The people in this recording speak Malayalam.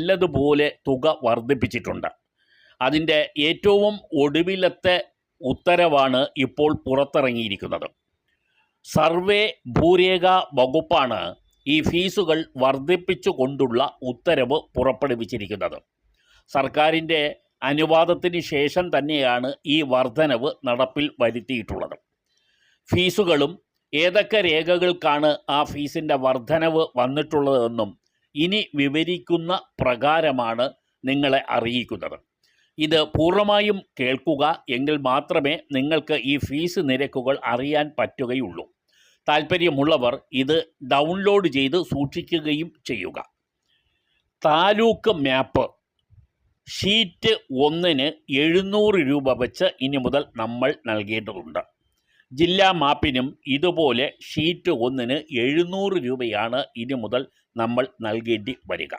നല്ലതുപോലെ തുക വർദ്ധിപ്പിച്ചിട്ടുണ്ട്. അതിൻ്റെ ഏറ്റവും ഒടുവിലത്തെ ഉത്തരവാണ് ഇപ്പോൾ പുറത്തിറങ്ങിയിരിക്കുന്നത്. സർവേ ഭൂരേഖ വകുപ്പാണ് ഈ ഫീസുകൾ വർദ്ധിപ്പിച്ചു കൊണ്ടുള്ള ഉത്തരവ് പുറപ്പെടുവിച്ചിരിക്കുന്നത്. സർക്കാരിൻ്റെ അനുവാദത്തിന് ശേഷം തന്നെയാണ് ഈ വർധനവ് നടപ്പിൽ വരുത്തിയിട്ടുള്ളത്. ഫീസുകളും ഏതൊക്കെ രേഖകൾക്കാണ് ആ ഫീസിൻ്റെ വർധനവ് വന്നിട്ടുള്ളതെന്നും ഇനി വിവരിക്കുന്ന പ്രകാരമാണ് നിങ്ങളെ അറിയിക്കുന്നത്. ഇത് പൂർണ്ണമായും കേൾക്കുക, എങ്കിൽ മാത്രമേ നിങ്ങൾക്ക് ഈ ഫീസ് നിരക്കുകൾ അറിയാൻ പറ്റുകയുള്ളൂ. താൽപ്പര്യമുള്ളവർ ഇത് ഡൗൺലോഡ് ചെയ്ത് സൂക്ഷിക്കുകയും ചെയ്യുക. താലൂക്ക് മാപ്പ് ഷീറ്റ് 1-ന് 700 രൂപ വെച്ച് ഇനി മുതൽ നമ്മൾ നൽകേണ്ടതുണ്ട്. ജില്ലാ മാപ്പിനും ഇതുപോലെ ഷീറ്റ് 1-ന് 700 രൂപയാണ് ഇനി മുതൽ നമ്മൾ നൽകേണ്ടി വരിക.